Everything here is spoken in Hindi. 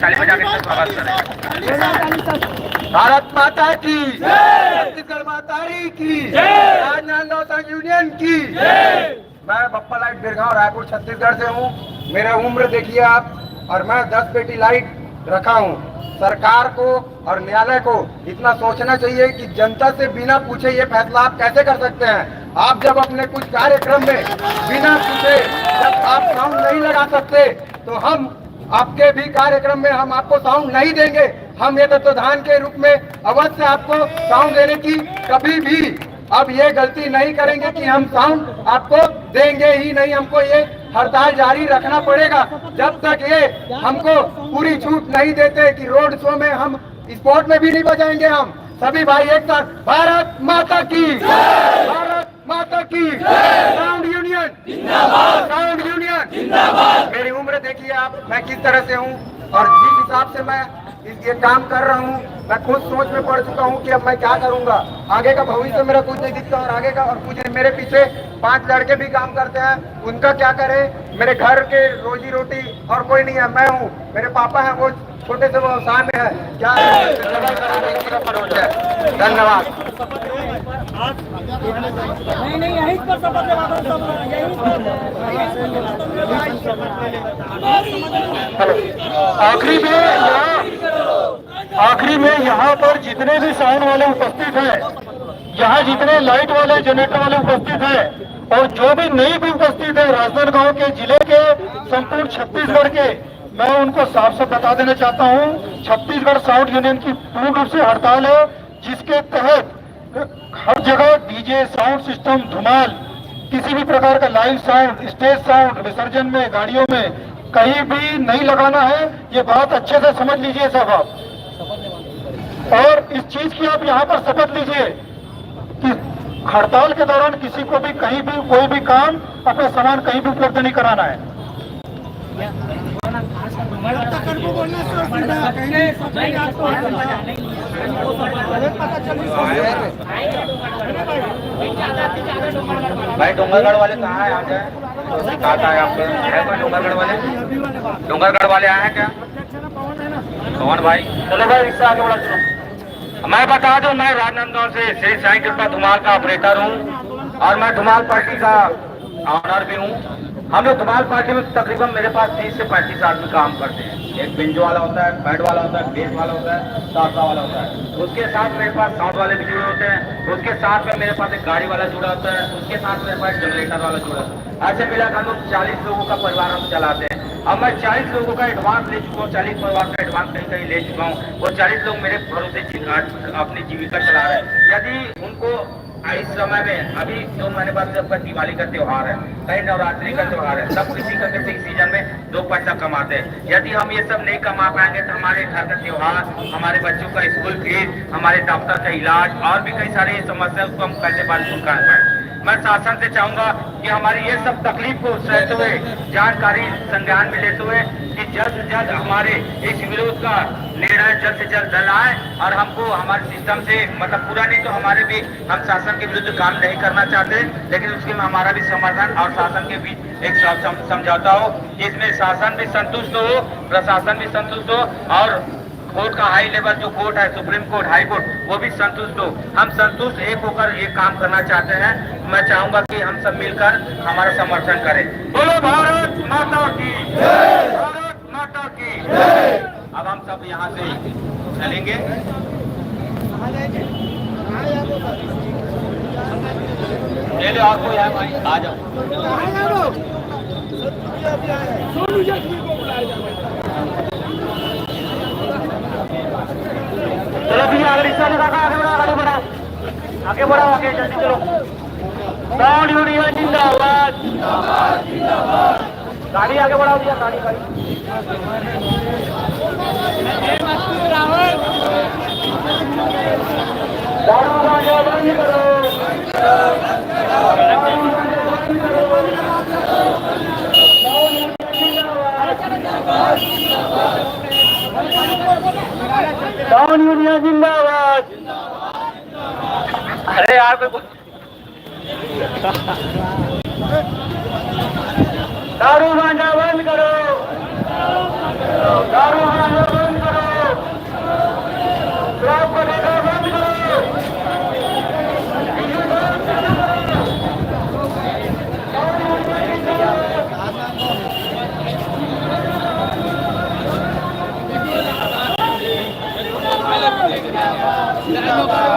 भारत माता की, छत्तीसगढ़ मातारी की, राजनांदगांव यूनियन की। मैं बप्पा लाइट बिरगांव रायपुर छत्तीसगढ़ से हूँ। मेरा उम्र देखिए आप, और मैं 10 पेटी लाइट रखा हूँ। सरकार को और न्यायालय को इतना सोचना चाहिए कि जनता से बिना पूछे ये फैसला आप कैसे कर सकते हैं। आप जब अपने कुछ कार्यक्रम में बिना पूछे जब आप साउंड नहीं लगा सकते, तो हम आपके भी कार्यक्रम में हम आपको साउंड नहीं देंगे। हम ये तत्वधान के रूप में अवश्य आपको साउंड देने की कभी भी अब ये गलती नहीं करेंगे कि हम साउंड आपको देंगे ही नहीं। हमको ये हड़ताल जारी रखना पड़ेगा जब तक ये हमको पूरी छूट नहीं देते कि रोड शो में हम स्पॉट में भी नहीं बजाएंगे। हम सभी भाई एक साथ भारत माता की, भारत माता की, साउंड यूनियन जिंदाबाद, साउंड यूनियन जिंदाबाद। मेरी उम्र देखिए आप, मैं किस तरह से हूँ और जिस हिसाब से मैं ये काम कर रहा हूँ, मैं खुद सोच में पड़ चुका हूँ कि अब मैं क्या करूँगा। आगे का भविष्य मेरा कुछ नहीं दिखता, और आगे का और कुछ मेरे पीछे 5 लड़के भी काम करते हैं, उनका क्या करें। मेरे घर के रोजी रोटी और कोई नहीं है, मैं हूँ। मेरे पापा हैं, वो छोटे से व्यवसाय में है। क्या धन्यवाद। आखिरी में यहाँ पर जितने भी साउंड वाले उपस्थित हैं, यहाँ जितने लाइट वाले जनरेटर वाले उपस्थित हैं, और जो भी नहीं भी उपस्थित है राजनांदगांव के जिले के, संपूर्ण छत्तीसगढ़ के, मैं उनको साफ साफ बता देना चाहता हूँ, छत्तीसगढ़ साउंड यूनियन की पूर्ण रूप से हड़ताल है, जिसके तहत हर जगह डीजे साउंड सिस्टम धुमाल, किसी भी प्रकार का लाइव साउंड, स्टेज साउंड विसर्जन में, गाड़ियों में कहीं भी नहीं लगाना है। ये बात अच्छे से समझ लीजिए सब आप, और इस चीज की आप यहाँ पर शपथ लीजिए कि हड़ताल के दौरान किसी को भी कहीं भी कोई भी काम, अपना सामान कहीं भी उपलब्ध नहीं कराना है। भाई डोंगरगढ़ वाले कहाँ है? आ जाए, कहाँ है आपको? है कोई डोंगरगढ़ वाले? डोंगरगढ़ वाले आए हैं क्या? कौन भाई? चलो भाई रिक्शा आगे बढ़ा चलो। मैं बता दूं, मैं राजनांदगांव से श्री साई कृपा धुमाल का ऑपरेटर हूं, और मैं धुमाल पार्टी का ऑनर भी हूं। हम लोग धुमाल पार्टी में तकरीबन मेरे पास 30 से 35 आदमी काम करते हैं। एक बिंजो वाला होता है, पैड वाला होता है, बेस वाला होता है, सासा वाला होता है। उसके साथ मेरे पास साउंड वाले भी जुड़े होते हैं। उसके साथ में मेरे पास एक गाड़ी वाला जुड़ा होता है। उसके साथ मेरे पास जनरेटर वाला जुड़ा होता है। ऐसे मिलाकर हम लोग 40 लोगों का परिवार हम चलाते हैं। अब मैं 40 लोगों का एडवांस ले चुका हूँ, 40 परिवार का एडवांस कहीं ले चुका हूँ। वो 40 लोग मेरे भरोसे अपनी जीविका चला रहे हैं। यदि उनको इस समय में अभी 2 महीने बाद सबका दिवाली का त्योहार है, कहीं नवरात्रि का त्योहार है, सब किसी करके इस सीजन में 2 पैसा कमाते हैं। यदि हम ये सब नहीं कमा पाएंगे तो हमारे घर का त्योहार, हमारे बच्चों का स्कूल फीस, हमारे डॉक्टर का इलाज और भी कई सारी समस्या को हम कैसे दूर कर पाए। मैं शासन से चाहूंगा कि हमारी ये सब तकलीफ को सहते हुए, जानकारी संज्ञान में लेते हुए कि जल्द से जल्द हमारे इस विरोध का निर्णय जल्द से जल्द लाए, और हमको हमारे सिस्टम से मतलब पूरा नहीं तो हमारे भी, हम शासन के विरुद्ध काम नहीं करना चाहते, लेकिन उसके में हमारा भी समर्थन और शासन के बीच एक समझौता हो, इसमें शासन भी संतुष्ट हो, प्रशासन भी संतुष्ट हो, और कोर्ट का हाई लेवल जो कोर्ट है, सुप्रीम कोर्ट, हाई कोर्ट, वो भी संतुष्ट हो। हम संतुष्ट एक होकर ये काम करना चाहते हैं। मैं चाहूंगा कि हम सब मिलकर हमारा समर्थन करें। बोलो भारत माता की, भारत माता की। अब हम सब यहाँ से चलेंगे। ले लो, आपको यहाँ भाई आ जाओ। चलो भैया आगे रिक्शा लगा, आगे बढ़ा, आगे बढ़ा, आगे बढ़ाओ, आगे जल्दी चलो। साउंड यूनियन जिंदाबाद, जिंदाबाद, जिंदाबाद। गाड़ी आगे बढ़ाओ भैया, गाड़ी गाड़ी। दारू गांजा बंद करो, साउंड यूनियन जिंदाबाद। अरे यार कोई दारू गांजा बंद करो, दारू गांजा है